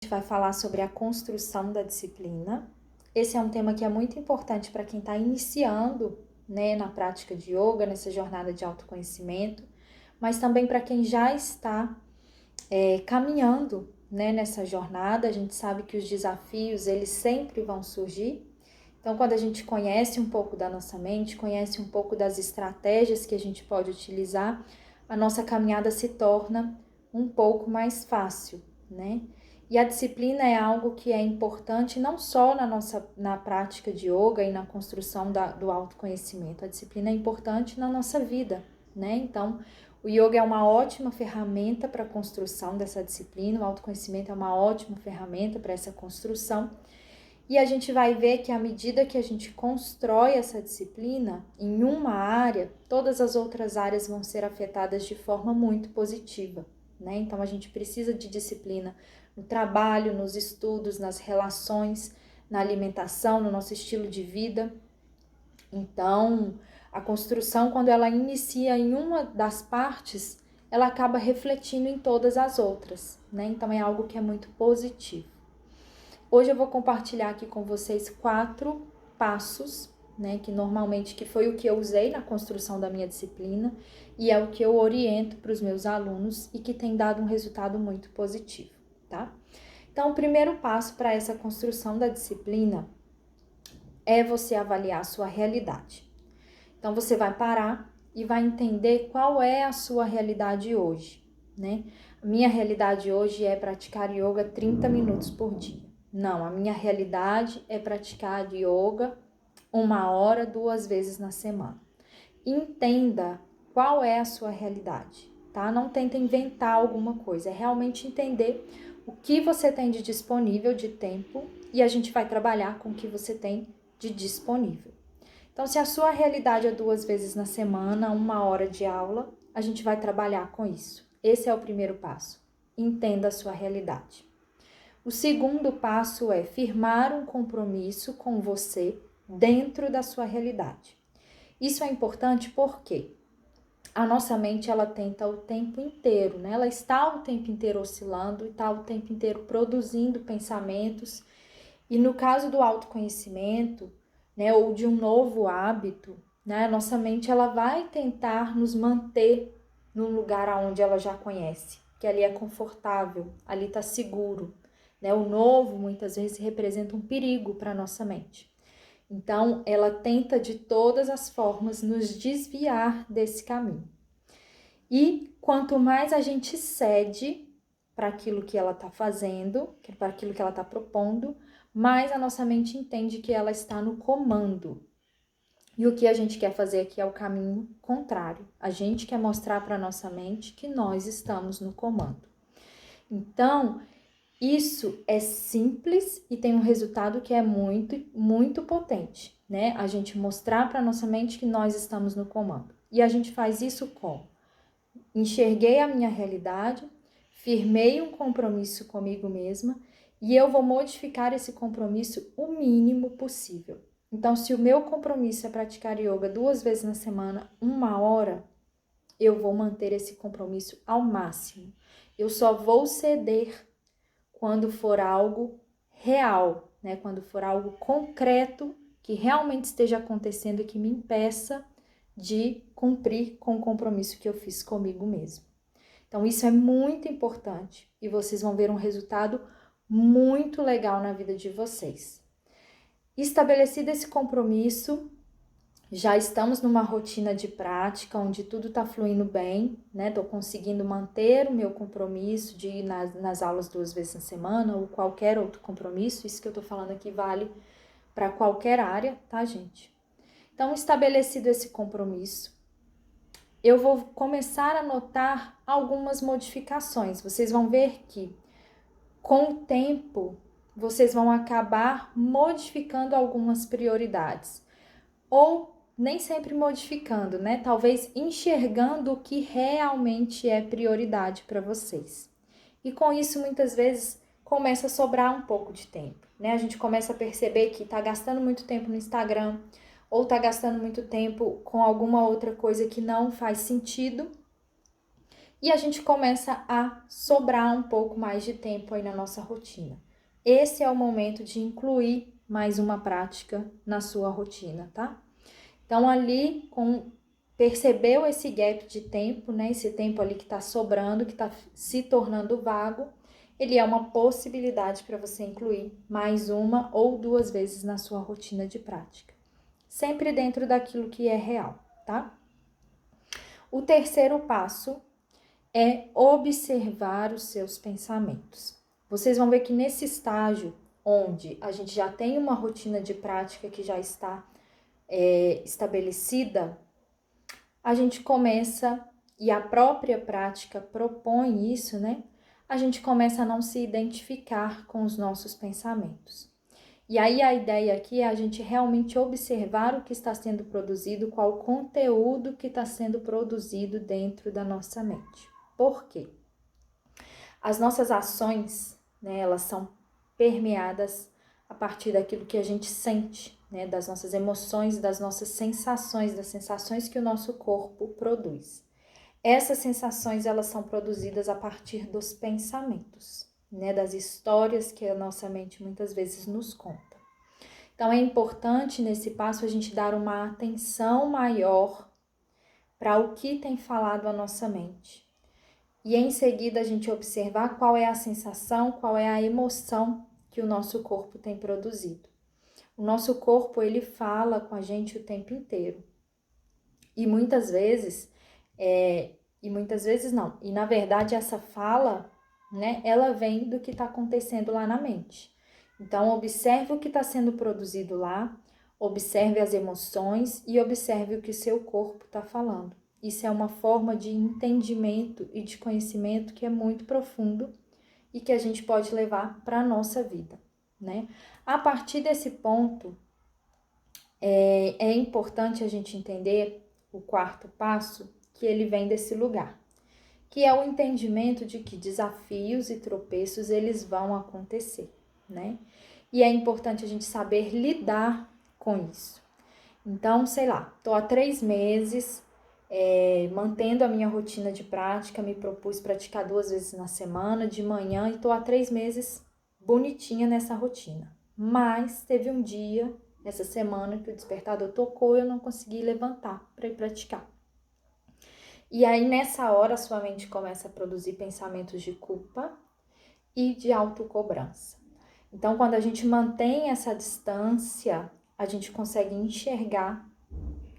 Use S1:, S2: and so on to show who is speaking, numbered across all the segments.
S1: gente vai falar sobre a construção da disciplina. Esse é um tema que é muito importante para quem está iniciando, né, na prática de yoga, nessa jornada de autoconhecimento, mas também para quem já está caminhando, né, nessa jornada. A gente sabe que os desafios, eles sempre vão surgir. Então, quando a gente conhece um pouco da nossa mente, conhece um pouco das estratégias que a gente pode utilizar, a nossa caminhada se torna um pouco mais fácil, né? E a disciplina é algo que é importante não só na prática de yoga e na construção do autoconhecimento. A disciplina é importante na nossa vida, né? Então, o yoga é uma ótima ferramenta para a construção dessa disciplina, o autoconhecimento é uma ótima ferramenta para essa construção. E a gente vai ver que à medida que a gente constrói essa disciplina em uma área, todas as outras áreas vão ser afetadas de forma muito positiva, né? Então a gente precisa de disciplina no trabalho, nos estudos, nas relações, na alimentação, no nosso estilo de vida. Então, a construção, quando ela inicia em uma das partes, ela acaba refletindo em todas as outras, né? Então é algo que é muito positivo. Hoje eu vou compartilhar aqui com vocês 4 passos, né, que foi o que eu usei na construção da minha disciplina e é o que eu oriento para os meus alunos e que tem dado um resultado muito positivo, tá? Então, o primeiro passo para essa construção da disciplina é você avaliar a sua realidade. Então, você vai parar e vai entender qual é a sua realidade hoje, né? A minha realidade hoje é praticar yoga 30 minutos por dia. Não, a minha realidade é praticar yoga 1 hora, 2 vezes na semana. Entenda qual é a sua realidade, tá? Não tenta inventar alguma coisa, é realmente entender o que você tem de disponível de tempo e a gente vai trabalhar com o que você tem de disponível. Então, se a sua realidade é 2 vezes na semana, 1 hora de aula, a gente vai trabalhar com isso. Esse é o primeiro passo. Entenda a sua realidade. O segundo passo é firmar um compromisso com você dentro da sua realidade. Isso é importante porque a nossa mente, ela tenta o tempo inteiro, né? Ela está o tempo inteiro oscilando e está o tempo inteiro produzindo pensamentos. E no caso do autoconhecimento, né, ou de um novo hábito, né, a nossa mente, ela vai tentar nos manter num lugar onde ela já conhece, que ali é confortável, ali está seguro, né? O novo muitas vezes representa um perigo para a nossa mente. Então, ela tenta de todas as formas nos desviar desse caminho. E quanto mais a gente cede para aquilo que ela está fazendo, para aquilo que ela está propondo, mais a nossa mente entende que ela está no comando. E o que a gente quer fazer aqui é o caminho contrário. A gente quer mostrar para a nossa mente que nós estamos no comando. Então, isso é simples e tem um resultado que é muito, muito potente, né? A gente mostrar para a nossa mente que nós estamos no comando. E a gente faz isso como? Enxerguei a minha realidade, firmei um compromisso comigo mesma e eu vou modificar esse compromisso o mínimo possível. Então, se o meu compromisso é praticar yoga 2 vezes na semana, 1 hora, eu vou manter esse compromisso ao máximo. Eu só vou ceder quando for algo real, né? Quando for algo concreto que realmente esteja acontecendo e que me impeça de cumprir com o compromisso que eu fiz comigo mesmo. Então, isso é muito importante e vocês vão ver um resultado muito legal na vida de vocês. Estabelecido esse compromisso, já estamos numa rotina de prática onde tudo está fluindo bem, né? Estou conseguindo manter o meu compromisso de ir nas aulas 2 vezes na semana ou qualquer outro compromisso. Isso que eu estou falando aqui vale para qualquer área, tá, gente? Então, estabelecido esse compromisso, eu vou começar a notar algumas modificações. Vocês vão ver que, com o tempo, vocês vão acabar modificando algumas prioridades. Ou nem sempre modificando, né? Talvez enxergando o que realmente é prioridade para vocês. E com isso, muitas vezes, começa a sobrar um pouco de tempo, né? A gente começa a perceber que está gastando muito tempo no Instagram, ou está gastando muito tempo com alguma outra coisa que não faz sentido. e a gente começa a sobrar um pouco mais de tempo aí na nossa rotina. Esse é o momento de incluir mais uma prática na sua rotina, tá? Então, ali, percebeu esse gap de tempo, né? Esse tempo ali que está sobrando, que está se tornando vago, ele é uma possibilidade para você incluir mais uma ou duas vezes na sua rotina de prática. Sempre dentro daquilo que é real, tá? O terceiro passo é observar os seus pensamentos. Vocês vão ver que nesse estágio, onde a gente já tem uma rotina de prática que já está estabelecida, a gente começa, e a própria prática propõe isso, né? A gente começa a não se identificar com os nossos pensamentos. E aí a ideia aqui é a gente realmente observar o que está sendo produzido, qual o conteúdo que está sendo produzido dentro da nossa mente. Por quê? As nossas ações, né, elas são permeadas a partir daquilo que a gente sente, né, das nossas emoções, das nossas sensações, das sensações que o nosso corpo produz. Essas sensações, elas são produzidas a partir dos pensamentos, né, das histórias que a nossa mente muitas vezes nos conta. Então, é importante nesse passo a gente dar uma atenção maior para o que tem falado a nossa mente. E em seguida a gente observar qual é a sensação, qual é a emoção que o nosso corpo tem produzido. O nosso corpo, ele fala com a gente o tempo inteiro. E muitas vezes não. E na verdade essa fala, né, ela vem do que está acontecendo lá na mente. Então observe o que está sendo produzido lá, observe as emoções e observe o que seu corpo está falando. Isso é uma forma de entendimento e de conhecimento que é muito profundo e que a gente pode levar para a nossa vida, né? A partir desse ponto, é importante a gente entender o quarto passo, que ele vem desse lugar, que é o entendimento de que desafios e tropeços, eles vão acontecer, né? E é importante a gente saber lidar com isso. Então, sei lá, tô há 3 meses mantendo a minha rotina de prática, me propus praticar 2 vezes na semana, de manhã, e tô há 3 meses bonitinha nessa rotina. Mas teve um dia, essa semana, que o despertador tocou e eu não consegui levantar para ir praticar. E aí, nessa hora, sua mente começa a produzir pensamentos de culpa e de autocobrança. Então, quando a gente mantém essa distância, a gente consegue enxergar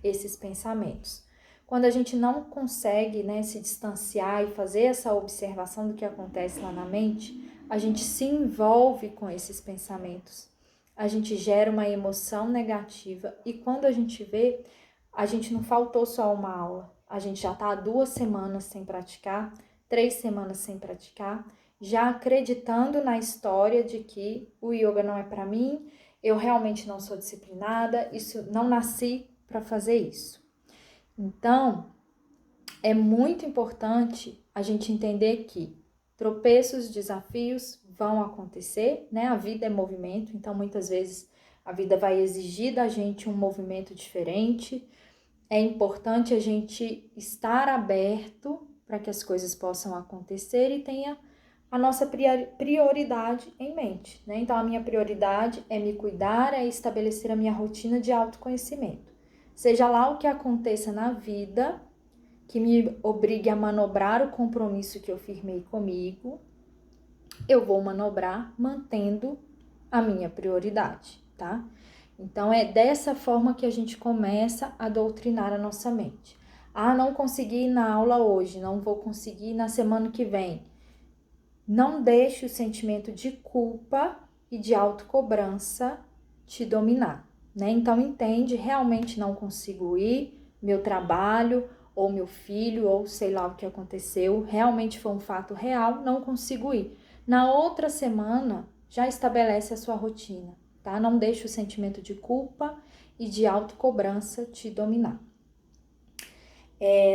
S1: esses pensamentos. Quando a gente não consegue, né, se distanciar e fazer essa observação do que acontece lá na mente, a gente se envolve com esses pensamentos. A gente gera uma emoção negativa e quando a gente vê, a gente não faltou só uma aula. A gente já está há 2 semanas sem praticar, 3 semanas sem praticar, já acreditando na história de que o yoga não é para mim, eu realmente não sou disciplinada, não nasci para fazer isso. Então, é muito importante a gente entender que tropeços, desafios vão acontecer, né? A vida é movimento, então muitas vezes a vida vai exigir da gente um movimento diferente. É importante a gente estar aberto para que as coisas possam acontecer e tenha a nossa prioridade em mente, né? Então, a minha prioridade é me cuidar, é estabelecer a minha rotina de autoconhecimento. Seja lá o que aconteça na vida, que me obrigue a manobrar o compromisso que eu firmei comigo, eu vou manobrar mantendo a minha prioridade, tá? Então, é dessa forma que a gente começa a doutrinar a nossa mente. Ah, não consegui ir na aula hoje, não vou conseguir na semana que vem. Não deixe o sentimento de culpa e de autocobrança te dominar, né? Então, entende, realmente não consigo ir, meu trabalho, ou meu filho, ou sei lá o que aconteceu, realmente foi um fato real, não consigo ir. Na outra semana, já estabelece a sua rotina, tá? Não deixe o sentimento de culpa e de autocobrança te dominar.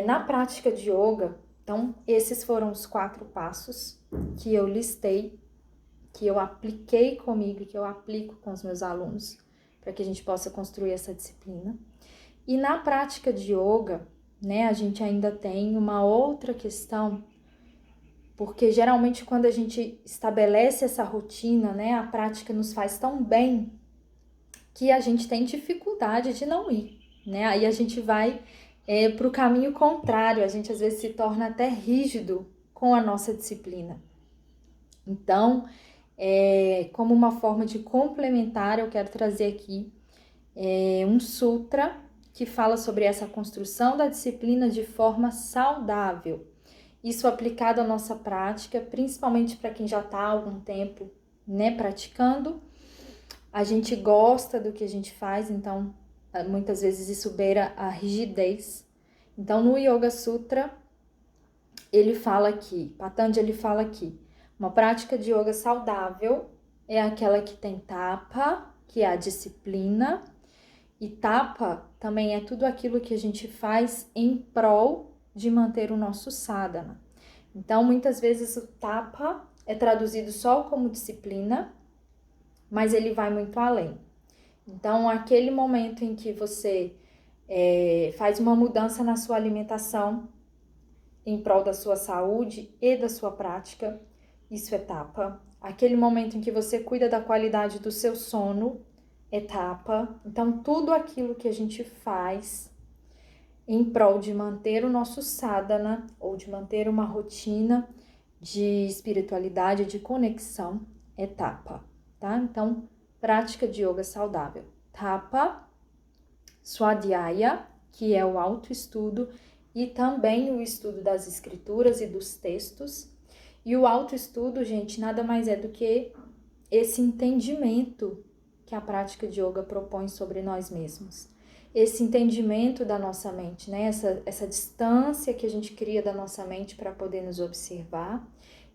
S1: Na prática de yoga, então, esses foram os 4 passos que eu listei, que eu apliquei comigo e que eu aplico com os meus alunos, para que a gente possa construir essa disciplina. E na prática de yoga, né, a gente ainda tem uma outra questão Porque geralmente quando a gente estabelece essa rotina, né, a prática nos faz tão bem que a gente tem dificuldade de não ir, né? Aí a gente vai para o caminho contrário, a gente às vezes se torna até rígido com a nossa disciplina. Então, como uma forma de complementar, eu quero trazer aqui um sutra que fala sobre essa construção da disciplina de forma saudável. Isso aplicado à nossa prática, principalmente para quem já está há algum tempo, né, praticando. A gente gosta do que a gente faz, então muitas vezes isso beira a rigidez. Então no Yoga Sutra, ele fala aqui, Patanjali fala aqui, uma prática de yoga saudável é aquela que tem tapa, que é a disciplina, e tapa também é tudo aquilo que a gente faz em prol de manter o nosso sadhana. Então, muitas vezes o tapa é traduzido só como disciplina, mas ele vai muito além. Então, aquele momento em que você faz uma mudança na sua alimentação em prol da sua saúde e da sua prática, isso é tapa. Aquele momento em que você cuida da qualidade do seu sono, é tapa. Então, tudo aquilo que a gente faz em prol de manter o nosso sadhana ou de manter uma rotina de espiritualidade, de conexão, é tapa, tá? Então, prática de yoga saudável. Tapa, swadhyaya, que é o autoestudo, e também o estudo das escrituras e dos textos. E o autoestudo, gente, nada mais é do que esse entendimento que a prática de yoga propõe sobre nós mesmos. Esse entendimento da nossa mente, né? Essa distância que a gente cria da nossa mente para poder nos observar,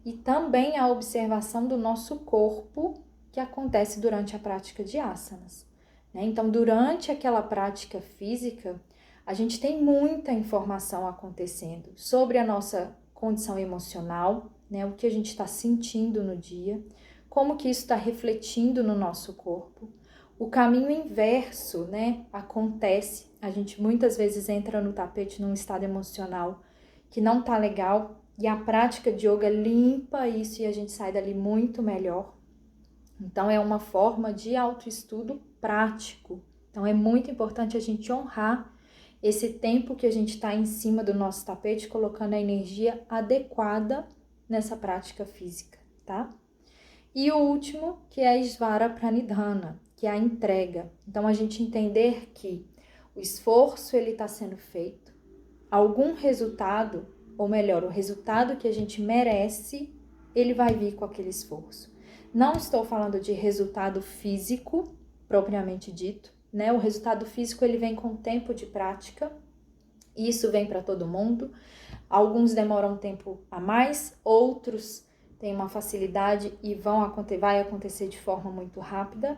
S1: e também a observação do nosso corpo que acontece durante a prática de asanas, né? Então, durante aquela prática física, a gente tem muita informação acontecendo sobre a nossa condição emocional, né? O que a gente está sentindo no dia, como que isso está refletindo no nosso corpo. O caminho inverso, né, acontece. A gente muitas vezes entra no tapete num estado emocional que não tá legal, e a prática de yoga limpa isso e a gente sai dali muito melhor. Então é uma forma de autoestudo prático. Então é muito importante a gente honrar esse tempo que a gente está em cima do nosso tapete, colocando a energia adequada nessa prática física, tá? E o último, que é a Svara Pranidhana, que é a entrega. Então, a gente entender que o esforço ele está sendo feito, algum resultado, ou melhor, o resultado que a gente merece, ele vai vir com aquele esforço. Não estou falando de resultado físico, propriamente dito, né? O resultado físico ele vem com tempo de prática, e isso vem para todo mundo. Alguns demoram um tempo a mais, outros têm uma facilidade e vai acontecer de forma muito rápida.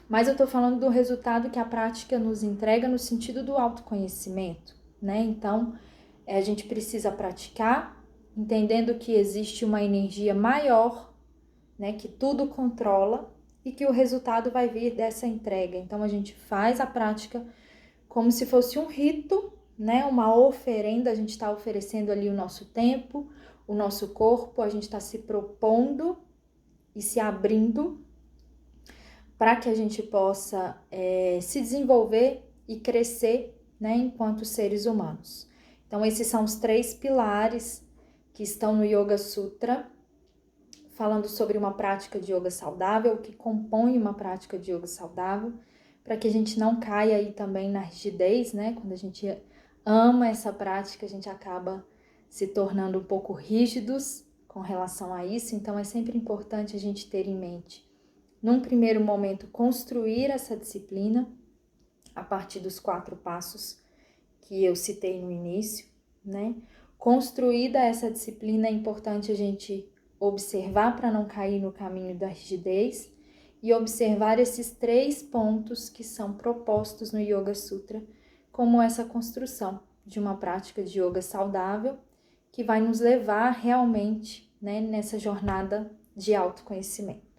S1: Mas eu estou falando do resultado que a prática nos entrega no sentido do autoconhecimento, né? Então, a gente precisa praticar, entendendo que existe uma energia maior, né? Que tudo controla e que o resultado vai vir dessa entrega. Então, a gente faz a prática como se fosse um rito, né? Uma oferenda, a gente está oferecendo ali o nosso tempo, o nosso corpo, a gente está se propondo e se abrindo para que a gente possa se desenvolver e crescer, né, enquanto seres humanos. Então, esses são os 3 pilares que estão no Yoga Sutra, falando sobre uma prática de yoga saudável, que compõe uma prática de yoga saudável, para que a gente não caia aí também na rigidez, né? Quando a gente ama essa prática, a gente acaba se tornando um pouco rígidos com relação a isso. Então, é sempre importante a gente ter em mente, num primeiro momento, construir essa disciplina a partir dos 4 passos que eu citei no início, né? Construída essa disciplina, é importante a gente observar para não cair no caminho da rigidez e observar esses 3 pontos que são propostos no Yoga Sutra como essa construção de uma prática de yoga saudável que vai nos levar realmente, né, nessa jornada de autoconhecimento.